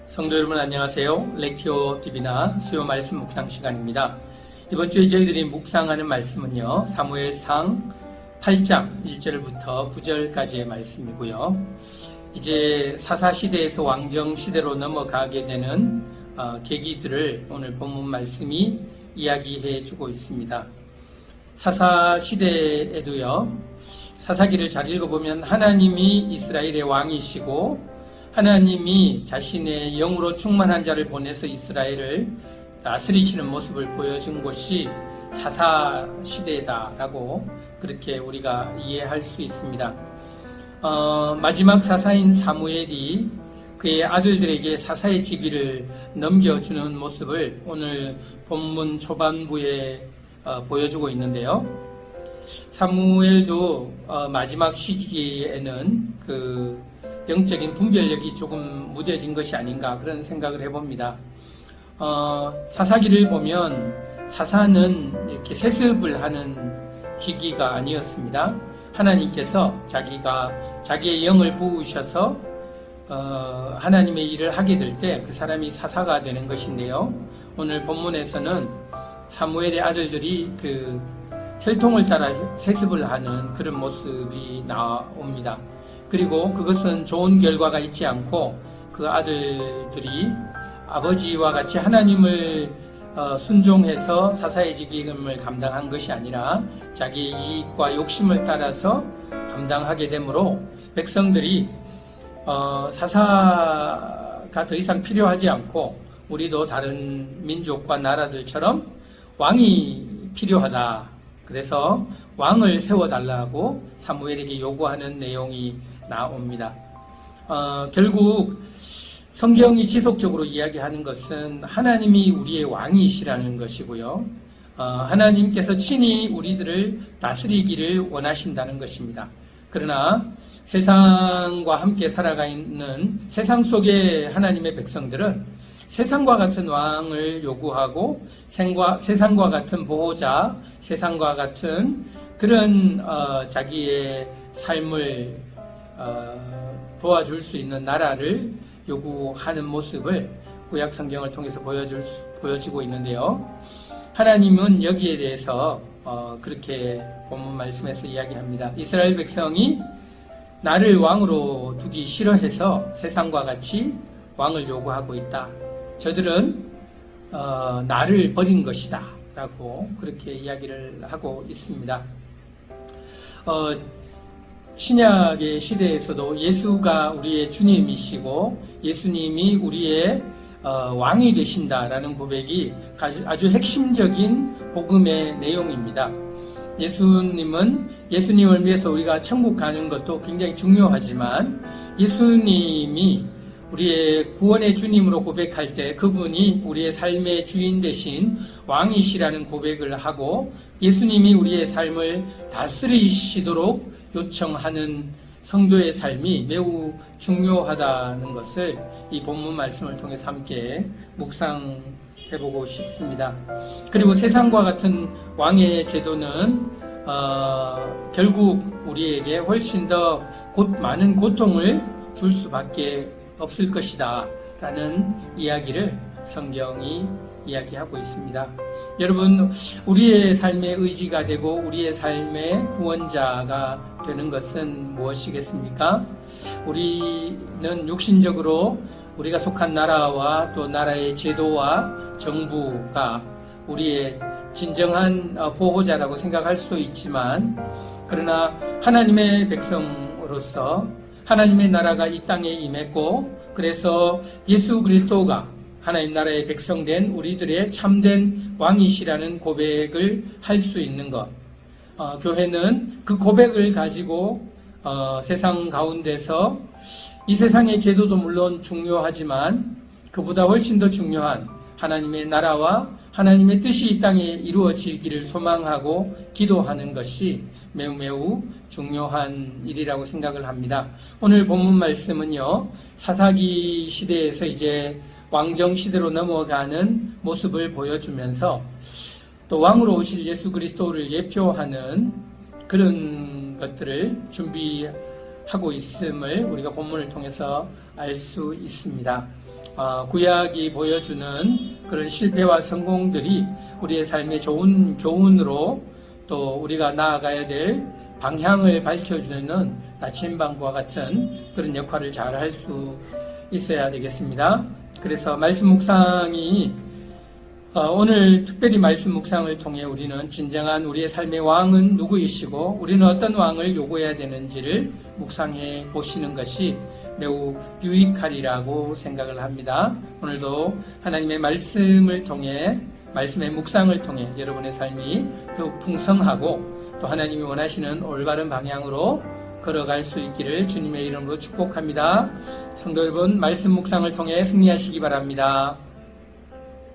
성도 여러분 안녕하세요. 렉티오 TV나 수요 말씀 묵상 시간입니다. 이번 주에 저희들이 묵상하는 말씀은요, 사무엘상 8장 1절부터 9절까지의 말씀이고요. 이제 사사시대에서 왕정시대로 넘어가게 되는 계기들을 오늘 본문 말씀이 이야기해 주고 있습니다. 사사시대에도요, 사사기를 잘 읽어보면 하나님이 이스라엘의 왕이시고 하나님이 자신의 영으로 충만한 자를 보내서 이스라엘을 다스리시는 모습을 보여준 곳이 사사시대다라고 그렇게 우리가 이해할 수 있습니다. 마지막 사사인 사무엘이 그의 아들들에게 사사의 지위를 넘겨주는 모습을 오늘 본문 초반부에 보여주고 있는데요. 사무엘도 마지막 시기에는 그 영적인 분별력이 조금 무뎌진 것이 아닌가 그런 생각을 해봅니다. 사사기를 보면 사사는 이렇게 세습을 하는 직위가 아니었습니다. 하나님께서 자기의 영을 부으셔서 하나님의 일을 하게 될 때 그 사람이 사사가 되는 것인데요. 오늘 본문에서는 사무엘의 아들들이 그 혈통을 따라 세습을 하는 그런 모습이 나옵니다. 그리고 그것은 좋은 결과가 있지 않고 그 아들들이 아버지와 같이 하나님을 순종해서 사사의 직임을 감당한 것이 아니라 자기의 이익과 욕심을 따라서 감당하게 되므로 백성들이 사사가 더 이상 필요하지 않고 우리도 다른 민족과 나라들처럼 왕이 필요하다. 그래서 왕을 세워달라고 사무엘에게 요구하는 내용이 나옵니다. 결국 성경이 지속적으로 이야기하는 것은 하나님이 우리의 왕이시라는 것이고요. 하나님께서 친히 우리들을 다스리기를 원하신다는 것입니다. 그러나 세상과 함께 살아가 있는 세상 속의 하나님의 백성들은 세상과 같은 왕을 요구하고 세상과 같은 보호자, 세상과 같은 그런 자기의 삶을 도와줄 수 있는 나라를 요구하는 모습을 구약 성경을 통해서 보여지고 있는데요. 하나님은 여기에 대해서 그렇게 본문 말씀에서 이야기합니다. 이스라엘 백성이 나를 왕으로 두기 싫어해서 세상과 같이 왕을 요구하고 있다. 저들은 나를 버린 것이다 라고 그렇게 이야기를 하고 있습니다. 신약의 시대에서도 예수가 우리의 주님이시고 예수님이 우리의 왕이 되신다라는 고백이 아주 핵심적인 복음의 내용입니다. 예수님을 위해서 우리가 천국 가는 것도 굉장히 중요하지만 예수님이 우리의 구원의 주님으로 고백할 때 그분이 우리의 삶의 주인 되신 왕이시라는 고백을 하고 예수님이 우리의 삶을 다스리시도록 요청하는 성도의 삶이 매우 중요하다는 것을 이 본문 말씀을 통해서 함께 묵상해보고 싶습니다. 그리고 세상과 같은 왕의 제도는 결국 우리에게 훨씬 더 많은 고통을 줄 수밖에 없을 것이다 라는 이야기를 성경이 이야기하고 있습니다. 여러분, 우리의 삶의 의지가 되고 우리의 삶의 구원자가 되는 것은 무엇이겠습니까? 우리는 육신적으로 우리가 속한 나라와 또 나라의 제도와 정부가 우리의 진정한 보호자라고 생각할 수도 있지만 그러나 하나님의 백성으로서 하나님의 나라가 이 땅에 임했고 그래서 예수 그리스도가 하나님 나라의 백성된 우리들의 참된 왕이시라는 고백을 할 수 있는 것. 교회는 그 고백을 가지고 세상 가운데서 이 세상의 제도도 물론 중요하지만 그보다 훨씬 더 중요한 하나님의 나라와 하나님의 뜻이 이 땅에 이루어지기를 소망하고 기도하는 것이 매우 중요한 일이라고 생각을 합니다. 오늘 본문 말씀은요, 사사기 시대에서 이제 왕정 시대로 넘어가는 모습을 보여주면서 또 왕으로 오실 예수 그리스도를 예표하는 그런 것들을 준비하고 있음을 우리가 본문을 통해서 알 수 있습니다. 구약이 보여주는 그런 실패와 성공들이 우리의 삶의 좋은 교훈으로 또 우리가 나아가야 될 방향을 밝혀주는 나침반과 같은 그런 역할을 잘 할 수 있어야 되겠습니다. 그래서 말씀 묵상이 오늘 특별히 말씀 묵상을 통해 우리는 진정한 우리의 삶의 왕은 누구이시고 우리는 어떤 왕을 요구해야 되는지를 묵상해 보시는 것이 매우 유익하리라고 생각을 합니다. 오늘도 하나님의 말씀을 통해 말씀의 묵상을 통해 여러분의 삶이 더욱 풍성하고 또 하나님이 원하시는 올바른 방향으로 걸어갈 수 있기를 주님의 이름으로 축복합니다. 성도 여러분, 말씀 묵상을 통해 승리하시기 바랍니다.